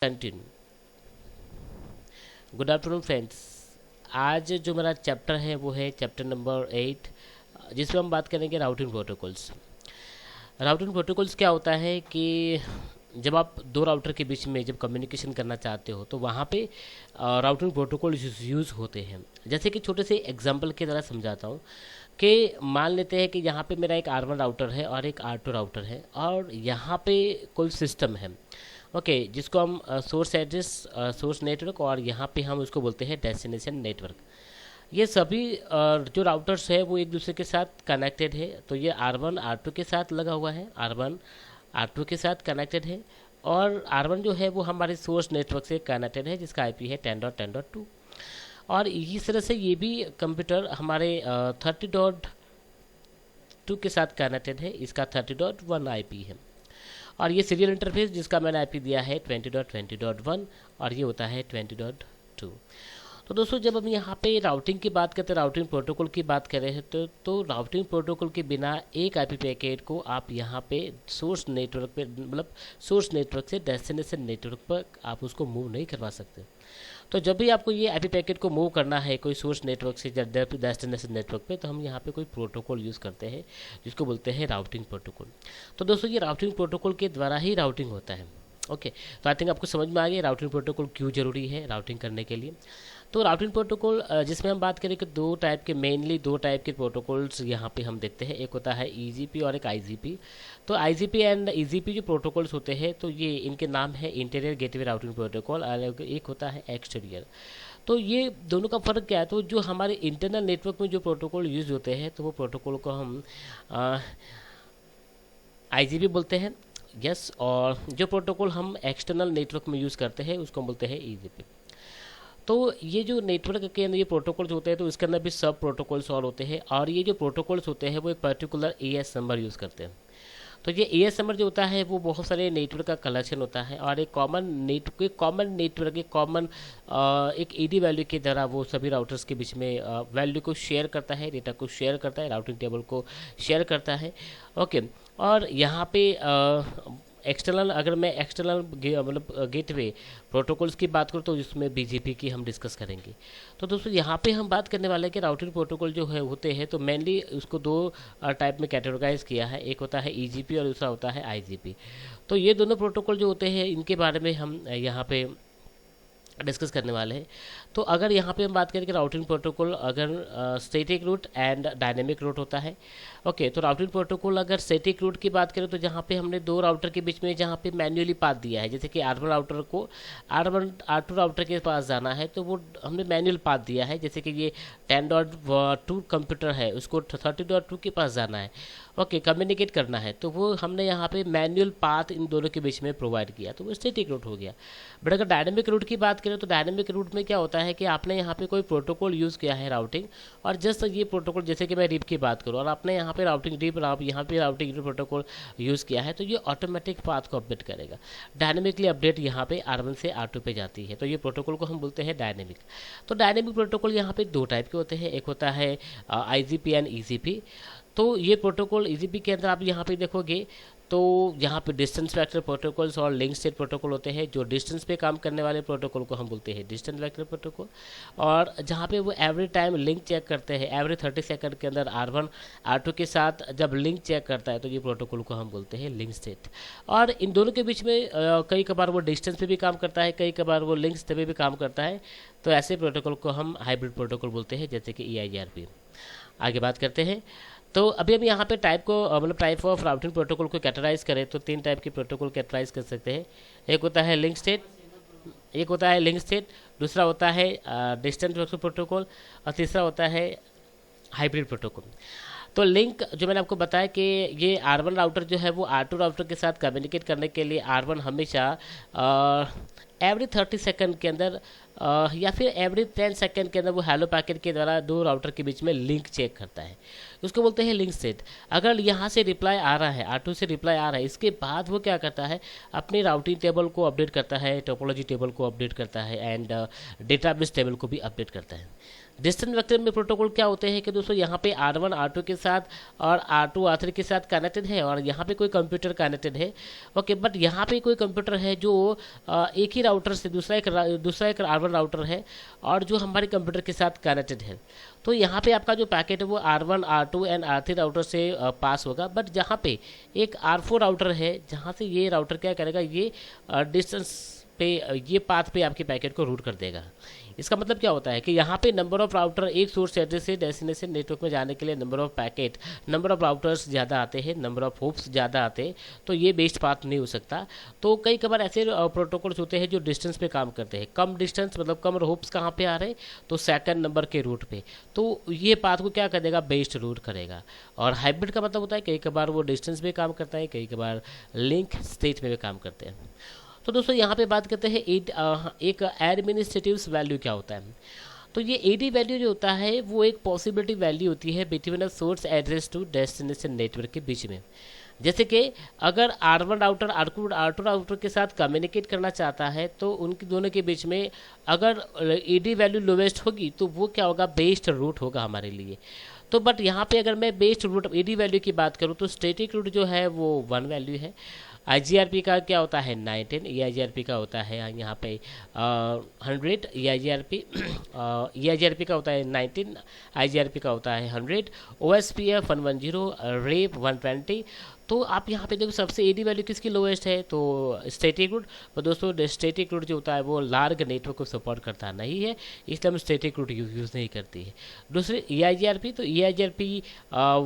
Continue. Good afternoon friends. आज जो मेरा चैप्टर है वो है चैप्टर नंबर 8, जिसमें हम बात करेंगे राउटिंग प्रोटोकॉल्स। राउटिंग प्रोटोकॉल्स क्या होता है कि जब आप दो राउटर के बीच में जब कम्युनिकेशन करना चाहते हो तो वहाँ पे राउटिंग प्रोटोकॉल यूज़ होते हैं। जैसे कि छोटे से एग्जांपल के द्वारा समझाता हूँ कि मान लेते हैं कि यहाँ पे मेरा एक R1 राउटर है और एक R2 राउटर है और यहाँ पे कोई सिस्टम है। ओके, जिसको हम सोर्स एड्रेस, सोर्स नेटवर्क, और यहाँ पे हम उसको बोलते हैं डेस्टिनेशन नेटवर्क। ये सभी जो राउटर्स है वो एक दूसरे के साथ कनेक्टेड है। तो ये R1 R2 के साथ लगा हुआ है, R1 R2 के साथ कनेक्टेड है, और R1 जो है वो हमारे सोर्स नेटवर्क से कनेक्टेड है, जिसका IP है 10.10.2। और इस तरह से ये भी कंप्यूटर हमारे 30.2 के साथ कनेक्टेड है, इसका 30.1 IP है। और ये सीरियल इंटरफेस जिसका मैंने IP दिया है 20.20.1 और ये होता है 20.2। तो दोस्तों, जब हम यहाँ पे राउटिंग की बात करते हैं, राउटिंग प्रोटोकॉल की बात कर रहे हैं, तो राउटिंग प्रोटोकॉल के बिना एक IP पैकेट को आप यहाँ पे सोर्स नेटवर्क पे, मतलब सोर्स नेटवर्क से डेस्टिनेशन नेटवर्क पर आप उसको मूव नहीं करवा सकते। तो जब भी आपको ये IP पैकेट को मूव करना है कोई सोर्स नेटवर्क से डेस्टिनेशन नेटवर्क पे, तो हम यहाँ पे कोई प्रोटोकॉल यूज़ करते हैं जिसको बोलते हैं राउटिंग प्रोटोकॉल। तो दोस्तों, ये राउटिंग प्रोटोकॉल के द्वारा ही राउटिंग होता है। ओके, तो आई थिंक आपको समझ में आ गया राउटिंग प्रोटोकॉल क्यों जरूरी है राउटिंग करने के लिए। तो राउटिंग प्रोटोकॉल जिसमें हम बात करें कि मेनली दो टाइप के प्रोटोकॉल्स यहाँ पे हम देखते हैं। एक होता है EGP और एक IGP। तो IGP एंड EGP जो प्रोटोकॉल्स होते हैं, तो ये इनके नाम है इंटीरियर गेटवे राउटिंग प्रोटोकॉल, और एक होता है एक्सटीरियर। तो ये दोनों का फ़र्क क्या है? तो जो हमारे इंटरनल नेटवर्क में जो प्रोटोकॉल यूज़ होते हैं, तो वो प्रोटोकॉल को हम IGP बोलते हैं, यस। और जो प्रोटोकॉल हम एक्सटर्नल नेटवर्क में यूज़ करते हैं उसको हम बोलते हैं EGP। तो ये जो नेटवर्क के अंदर ये प्रोटोकॉल्स होते हैं, तो इसके अंदर भी सब प्रोटोकॉल्स और होते हैं, और ये जो प्रोटोकॉल्स होते हैं वो एक पर्टिकुलर AS नंबर यूज़ करते हैं। तो ये AS नंबर जो होता है वो बहुत सारे नेटवर्क का कलेक्शन होता है, और एक कॉमन एक ED वैल्यू की तरह वो सभी राउटर्स के बीच में वैल्यू को शेयर करता है, डेटा को शेयर करता है, राउटिंग टेबल को शेयर करता है। ओके, और यहाँ पे एक्सटर्नल, अगर मैं एक्सटर्नल मतलब गेटवे प्रोटोकॉल्स की बात करूँ तो इसमें BGP की हम डिस्कस करेंगे। तो दोस्तों, यहाँ पे हम बात करने वाले हैं कि राउटिंग प्रोटोकॉल जो है होते हैं, तो मेनली उसको दो टाइप में कैटेगराइज किया है। एक होता है EGP और दूसरा होता है IGP। तो ये दोनों प्रोटोकॉल जो होते हैं इनके बारे में हम यहाँ पे डिस्कस करने वाले हैं। तो अगर यहाँ पे हम बात करें कि राउटिंग प्रोटोकॉल अगर static route and dynamic route होता है। ओके, तो राउटिंग प्रोटोकॉल अगर स्टैटिक रूट की बात करें तो जहाँ पे हमने दो राउटर के बीच में जहाँ पे मैन्युअली पाथ दिया है, जैसे कि R1 राउटर को R2 राउटर के पास जाना है, तो वो हमने मैनुअल पाथ दिया है। जैसे कि ये 10.2 कंप्यूटर है, उसको 30.2 के पास जाना है, ओके, कम्युनिकेट करना है, तो वो हमने यहाँ पे मैनुअल पाथ इन दोनों के बीच में प्रोवाइड किया, तो वो स्टैटिक रूट हो गया। बट अगर डायनेमिक रूट की बात करें तो डायनेमिक रूट में क्या होता है कि आपने यहाँ पे कोई प्रोटोकॉल यूज़ किया है राउटिंग, और जस्ट ये प्रोटोकॉल, जैसे कि मैं रिप की बात करूँ और आपने यहाँ पे राउटिंग प्रोटोकॉल यूज़ किया है, तो ये ऑटोमेटिक पाथ को अपडेट करेगा। डायनेमिकली अपडेट यहाँ पे R1 से R2 पे जाती है, तो ये प्रोटोकॉल को हम बोलते हैं डायनेमिक। तो डायनेमिक प्रोटोकॉल यहाँ पे दो टाइप के होते हैं। एक होता है IGP एंड EGP। तो ये प्रोटोकॉल EGP के अंदर आप यहाँ पे देखोगे तो यहाँ पे डिस्टेंस वेक्टर प्रोटोकॉल्स और लिंक स्टेट प्रोटोकॉल होते हैं। जो डिस्टेंस पे काम करने वाले प्रोटोकॉल को हम बोलते हैं डिस्टेंस वेक्टर प्रोटोकॉल, और जहाँ पे वो एवरी टाइम लिंक चेक करते हैं, एवरी 30 सेकंड के अंदर R1 R2 के साथ जब लिंक चेक करता है, तो ये प्रोटोकॉल को हम बोलते हैं लिंक स्टेट। और इन दोनों के बीच में कई कबार वो डिस्टेंस पे भी काम करता है, कई कबार वो लिंक स्टेट पे भी काम करता है। तो ऐसे प्रोटोकॉल को हम हाइब्रिड प्रोटोकॉल बोलते हैं, जैसे कि EIGRP। आगे बात करते हैं। तो अभी हम यहाँ पे टाइप को मतलब टाइप ऑफ राउटिंग प्रोटोकॉल को कैटेगराइज करें तो तीन टाइप के प्रोटोकॉल कैटेगराइज कर सकते हैं। एक होता है लिंक स्टेट, दूसरा होता है डिस्टेंस वेक्टर प्रोटोकॉल, और तीसरा होता है हाइब्रिड प्रोटोकॉल। तो लिंक जो मैंने आपको बताया कि ये R1 राउटर जो है वो R2 राउटर के साथ कम्युनिकेट करने के लिए R1 हमेशा एवरी 30 सेकंड के अंदर या फिर एवरी 10 सेकंड के अंदर वो हेलो पैकेट के द्वारा दो राउटर के बीच में लिंक चेक करता है, उसको बोलते हैं लिंक स्टेट। अगर यहाँ से रिप्लाई आ रहा है, R2 से रिप्लाई आ रहा है, इसके बाद वो क्या करता है, अपनी राउटिंग टेबल को अपडेट करता है, टोपोलॉजी टेबल को अपडेट करता है, एंड डेटाबेस टेबल को भी अपडेट करता है। डिस्टेंस वेक्टर में प्रोटोकॉल क्या होते हैं कि दोस्तों यहाँ पे R1 R2 के साथ और R2 R3 के साथ कनेक्टेड है, और यहाँ पे कोई कंप्यूटर कनेक्टेड है। ओके, बट यहाँ पे कोई कंप्यूटर है जो एक ही राउटर से दूसरा एक R1 राउटर है और जो हमारे कंप्यूटर के साथ कनेक्टेड है। तो यहाँ पे आपका जो पैकेट है वो R1 R2 and R3 router से पास होगा। बट जहाँ पे एक R4 राउटर है, जहाँ से ये राउटर क्या करेगा, ये डिस्टेंस पे, ये पाथ पे आपके पैकेट को रूट कर देगा। इसका मतलब क्या होता है कि यहाँ पे नंबर ऑफ राउटर, एक सोर्स एड्रेस से डेस्टिनेशन नेटवर्क में जाने के लिए number of packet, number of routers ज़्यादा आते हैं, नंबर ऑफ होप्स ज़्यादा आते हैं, तो ये बेस्ट पाथ नहीं हो सकता। तो कई कबार ऐसे प्रोटोकॉल्स होते हैं जो डिस्टेंस पे काम करते हैं। कम डिस्टेंस मतलब कम होप्स कहाँ पे आ रहे हैं, तो सेकंड नंबर के रूट पे, तो ये पाथ को क्या करेगा, बेस्ट रूट करेगा। और हाइब्रिड का मतलब होता है कई कबार वो डिस्टेंस पे काम करता है, कई कबार लिंक स्टेट में भी काम करते हैं। तो दोस्तों यहाँ पे बात करते हैं एक एडमिनिस्ट्रेटिव वैल्यू क्या होता है। तो ये एडी वैल्यू जो होता है वो एक पॉसिबिलिटी वैल्यू होती है between a source address to destination network के बीच में। जैसे कि अगर R1 राउटर R2 राउटर के साथ कम्युनिकेट करना चाहता है तो उनके दोनों के बीच में अगर एडी वैल्यू लोवेस्ट होगी तो वो क्या होगा, बेस्ट रूट होगा हमारे लिए। तो बट यहाँ पे अगर मैं बेस्ट रूट एडी वैल्यू की बात करूँ तो स्टैटिक रूट जो है वो 1 वैल्यू है। IGRP का क्या होता है 19, EIGRP का होता है यहाँ पे 100, EIGRP का होता है 19, IGRP का होता है 100, OSPF 110, रेप 120। तो आप यहाँ पे देखो सबसे एडी वैल्यू किसकी लोएस्ट है, तो स्टैटिक रूट। तो दोस्तों स्टैटिक रूट जो होता है वो लार्ज नेटवर्क को सपोर्ट करता नहीं है, इसलिए हम स्टैटिक रूट यूज़ नहीं करती है। दूसरे EIGRP, तो EIGRP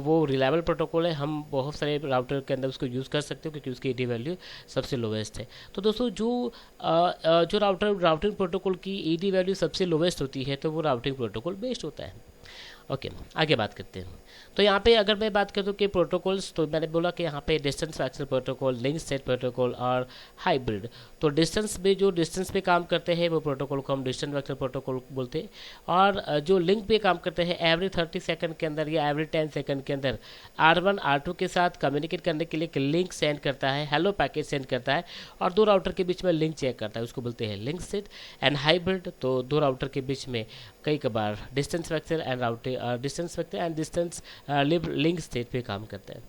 वो रिलायबल प्रोटोकॉल है, हम बहुत सारे राउटर के अंदर उसको यूज़ कर सकते हो क्योंकि उसकी एडी वैल्यू सबसे लोवेस्ट है। तो दोस्तों जो राउटिंग प्रोटोकॉल की एडी वैल्यू सबसे लोवेस्ट होती है तो वो राउटिंग प्रोटोकॉल बेस्ट होता है। ओके, आगे बात करते हैं। तो यहाँ पे अगर मैं बात करूँ कि प्रोटोकॉल्स, तो मैंने बोला कि यहाँ पे distance vector protocol, link state protocol और हाइब्रिड। तो डिस्टेंस पे काम करते हैं वो प्रोटोकॉल को हम डिस्टेंस वेक्टर प्रोटोकॉल बोलते हैं। और जो लिंक पे काम करते हैं एवरी 30 सेकंड के अंदर या एवरी 10 सेकंड के अंदर R1 R2 के साथ कम्युनिकेट करने के लिए एक लिंक सेंड करता है, हेलो पैकेज सेंड करता है और दो राउटर के बीच में लिंक चेक करता है, उसको बोलते हैं लिंक स्टेट। एंड हाइब्रिड, तो दो राउटर के बीच में कई कबार distance vector and distance link state पे काम करता है।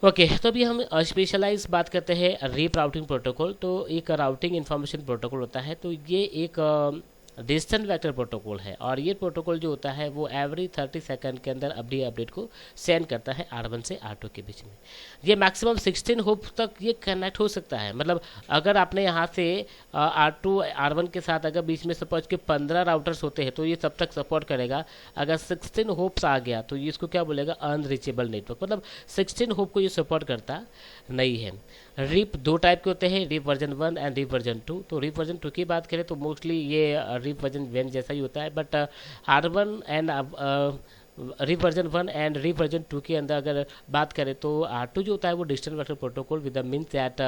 ओके, तो अभी हम स्पेशलाइज बात करते हैं रीप राउटिंग प्रोटोकॉल। तो एक राउटिंग इन्फॉर्मेशन प्रोटोकॉल होता है, तो ये एक डिस्टेंस वेक्टर प्रोटोकॉल है और ये प्रोटोकॉल जो होता है वो एवरी 30 सेकंड के अंदर अपडेट को सेंड करता है R1 से R2 के बीच में। ये मैक्सिमम 16 होप तक ये कनेक्ट हो सकता है। मतलब अगर आपने यहाँ से R2 R1 के साथ अगर बीच में सपोज के 15 राउटर्स होते हैं तो ये तब तक सपोर्ट करेगा। अगर 16 होप्स आ गया तो ये इसको क्या बोलेगा, अनरीचेबल नेटवर्क, मतलब 16 होप को ये सपोर्ट करता नहीं है। रिप दो टाइप के होते हैं, RIP version 1 and RIP version 2। तो रिप वर्जन 2 की बात करें तो मोस्टली ये रिप वर्जन 1 जैसा ही होता है, but R1 and RIP version 1 and RIP version 2 के अंदर अगर बात करें तो R2 जो होता है वो distance vector protocol with the means that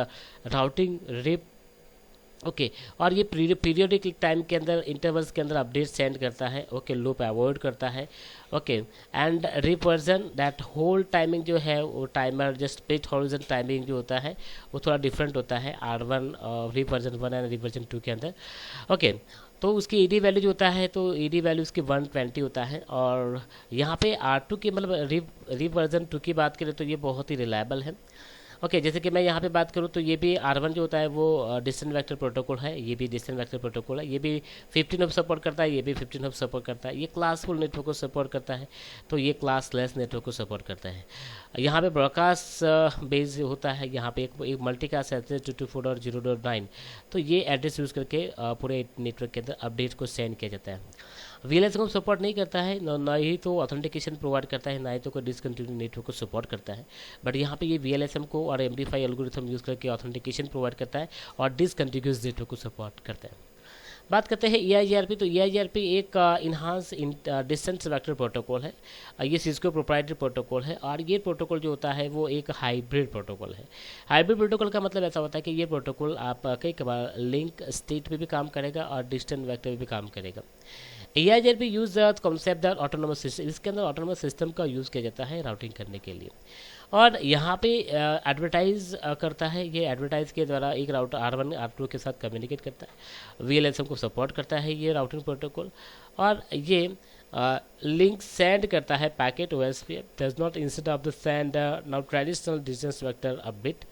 routing RIP okay और ये पीरियोडिक टाइम के अंदर इंटरवल्स के अंदर अपडेट सेंड करता है। ओके, लूप अवॉइड करता है। Okay, and reversion that whole timing जो है वो timer just split horizontal timing जो होता है वो थोड़ा डिफरेंट होता है R1 रिवर्जन 1 एंड रिवर्जन 2 के अंदर। ओके, तो उसकी ईडी वैल्यू जो होता है तो ईडी वैल्यू उसकी 120 होता है। और यहाँ पे R2 की मतलब रिवर्जन 2 की बात करें तो ये बहुत ही रिलायबल है। ओके, जैसे कि मैं यहाँ पे बात करूँ तो ये भी R1 जो होता है वो डिस्टेंस वेक्टर प्रोटोकॉल है, ये भी डिस्टेंस वेक्टर प्रोटोकॉल है। ये भी 15 हब सपोर्ट करता है, ये भी 15 हब सपोर्ट करता है। ये क्लासफुल नेटवर्क को सपोर्ट करता है, तो ये क्लासलेस नेटवर्क को सपोर्ट करता है। यहाँ पे ब्रॉडकास्ट बेस होता है, यहाँ पे एक मल्टीकास्ट एड्रेस 224 और 0.9, तो ये एड्रेस यूज़ करके पूरे नेटवर्क के अंदर अपडेट को सेंड किया जाता है। VLS को सपोर्ट नहीं करता है, ना ही तो ऑथेंटिकेशन प्रोवाइड करता है, ना ही तो कोई डिसकंटिन्यू नेटवर्क को सपोर्ट करता है। बट यहाँ पे ये VLSM को और MD5 एल्गोरिथम यूज़ करके ऑथेंटिकेशन प्रोवाइड करता है और डिसकंटिन्यूअस नेटवर्क को सपोर्ट करता है। बात करते हैं EIGRP। तो EIGRP एक इन्हांस डिस्टेंस वेक्टर प्रोटोकॉल है। ये सिस्को प्रोप्राइटरी प्रोटोकॉल है और ये प्रोटोकॉल जो होता है वो एक हाइब्रिड प्रोटोकॉल है। हाइब्रिड प्रोटोकॉल का मतलब ऐसा होता है कि ये प्रोटोकॉल आप कई बार लिंक स्टेट पे भी काम करेगा और डिस्टेंस वेक्टर पे भी काम करेगा। EIGRP use the concept that autonomous system, इसके अंदर ऑटोनोमस सिस्टम का यूज़ किया जाता है राउटिंग करने के लिए। और यहाँ पे एडवर्टाइज करता है, ये एडवर्टाइज के द्वारा एक राउटर R1 R2 के साथ कम्युनिकेट करता है। VLSM को सपोर्ट करता है ये राउटिंग प्रोटोकॉल और ये लिंक सेंड करता है packet OSPF does not instead of the send now traditional distance vector update.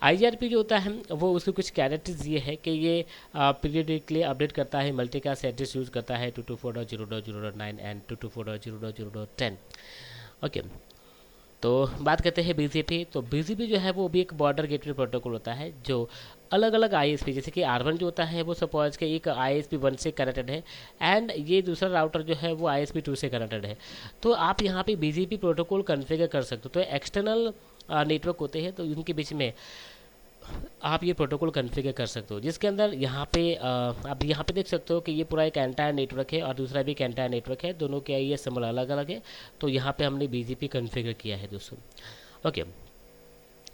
IGRP जो होता है वो उसके कुछ कैरेक्टर्स ये है कि ये पीरियडिकली अपडेट करता है, मल्टीकास्ट एड्रेस यूज़ करता है 224.0.0.9 एंड 224.0.0.10। ओके, तो बात करते हैं BGP। तो BGP जो है वो भी एक बॉर्डर गेटवे प्रोटोकॉल होता है जो अलग अलग ISP, जैसे कि R1 जो होता है वो सपोज के एक ISP 1 से कनेक्टेड है, एंड ये दूसरा राउटर जो है वो ISP 2 से कनेक्टेड है। तो आप यहाँ पे BGP प्रोटोकॉल कॉन्फ़िगर कर सकते हो। तो एक्सटर्नल नेटवर्क होते हैं तो इनके बीच में आप ये प्रोटोकॉल कॉन्फ़िगर कर सकते हो, जिसके अंदर यहाँ पे आप यहाँ पे देख सकते हो कि ये पूरा एक एंटायर नेटवर्क है और दूसरा भी एक एंटायर नेटवर्क है, दोनों के ये सिंबल अलग अलग है। तो यहाँ पे हमने BGP कॉन्फ़िगर किया है दोस्तों। ओके,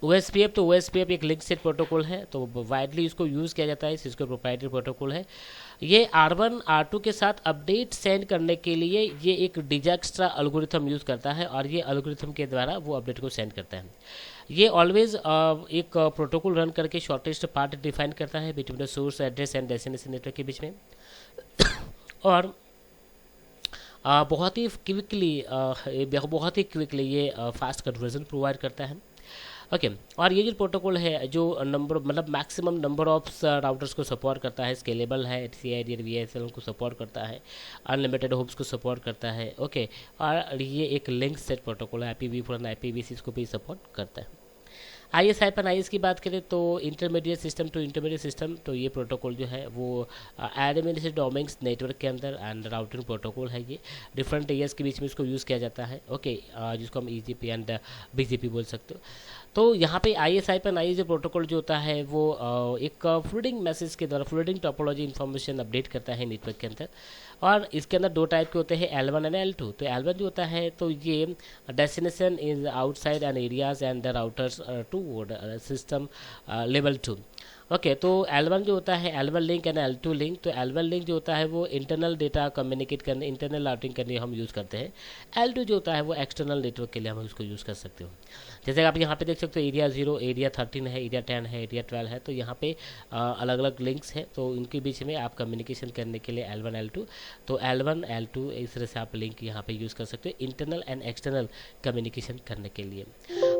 OSPF, तो OSPF एक लिंक सेट प्रोटोकॉल है, तो वाइडली इसको यूज़ किया जाता है, इसको प्रोप्राइटरी प्रोटोकॉल है। ये R1 R2 के साथ अपडेट सेंड करने के लिए ये एक डिजक्स्ट्रा एल्गोरिथम यूज़ करता है और ये एल्गोरिथम के द्वारा वो अपडेट को सेंड करता है। ये ऑलवेज एक प्रोटोकॉल रन करके शॉर्टेस्ट पाथ डिफाइन करता है between the source address and destination network के बीच में और बहुत ही क्विकली ये फास्ट कन्वर्जन प्रोवाइड करता है। ओके, और ये जो प्रोटोकॉल है जो नंबर मतलब मैक्सिमम नंबर ऑफ राउटर्स को सपोर्ट करता है, स्केलेबल है, CIDR VSL को सपोर्ट करता है, अनलिमिटेड होप्स को सपोर्ट करता है। ओके, और ये एक लिंक सेट प्रोटोकॉल है, IPv4 और IPv6 को भी सपोर्ट करता है। IS-IS की बात करें तो intermediate system to intermediate system, तो ये प्रोटोकॉल जो है वो एडमिनिस्ट्रेटिव डोमेन्स नेटवर्क के अंदर एंड राउटिंग प्रोटोकॉल है। ये डिफरेंट एरियाज के बीच में इसको यूज़ किया जाता है। ओके, जिसको हम EGP एंड BGP बोल सकते हो। तो यहाँ पे IS-IS जो प्रोटोकॉल जो होता है वो एक फ्लूडिंग मैसेज के द्वारा फ्लूडिंग टोपोलॉजी इन्फॉर्मेशन अपडेट करता है नेटवर्क के अंदर, और इसके अंदर दो टाइप के होते हैं, L1 एंड L2। तो L1 जो होता है तो ये destination is outside and areas and the routers to system level 2। Okay, तो L1 जो होता है L1 link and L2 link. तो L1 लिंक जो होता है वो इंटरनल डेटा कम्युनिकेट करने, इंटरनल राउटिंग करने हम यूज़ करते हैं। L2 जो होता है वो एक्सटर्नल नेटवर्क के लिए हम उसको यूज़ कर सकते हो। जैसे आप यहाँ पे देख सकते हो एरिया 0, एरिया 13 है, एरिया 10 है, एरिया 12 है। तो यहाँ पे अलग अलग लिंक्स हैं, तो इनके बीच में आप कम्युनिकेशन करने के लिए L1 L2, तो L1 L2 इस तरह से आप लिंक यहाँ पे यूज़ कर सकते हो इंटरनल एंड एक्सटर्नल कम्युनिकेशन करने के लिए।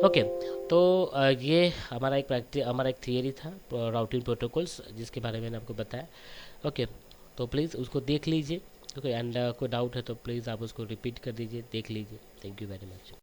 ओके, तो ये हमारा एक थियरी था राउटिंग प्रोटोकॉल्स, जिसके बारे में मैंने आपको बताया। ओके, तो प्लीज़ उसको देख लीजिए। ओके, एंड कोई डाउट है तो प्लीज़ आप उसको रिपीट कर दीजिए, देख लीजिए। Thank you very much.